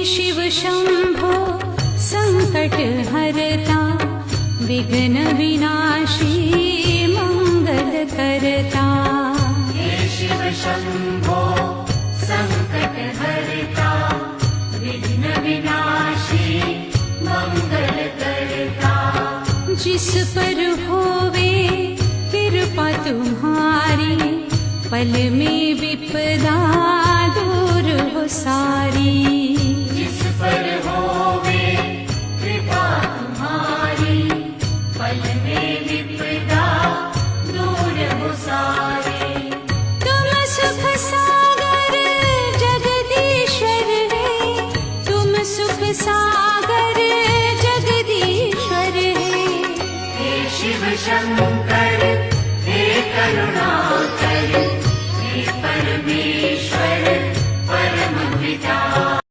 शिव शंभो संकट हरता, विघ्न विनाशी मंगल करता। हे शिव शंभो संकट हरता, विघ्न विनाशी मंगल करता। जिस पर होवे कृपा तुम्हारी, पल में विपदा दूर हो सारी। जिस पर होवे कृपा तुम्हारी, पल में विपदा दूर हो सारी। तुम सुख सागर जगदीश्वर है, तुम सुख सागर जगदीश्वर है। हे शिव शंकर हे करुणाकर,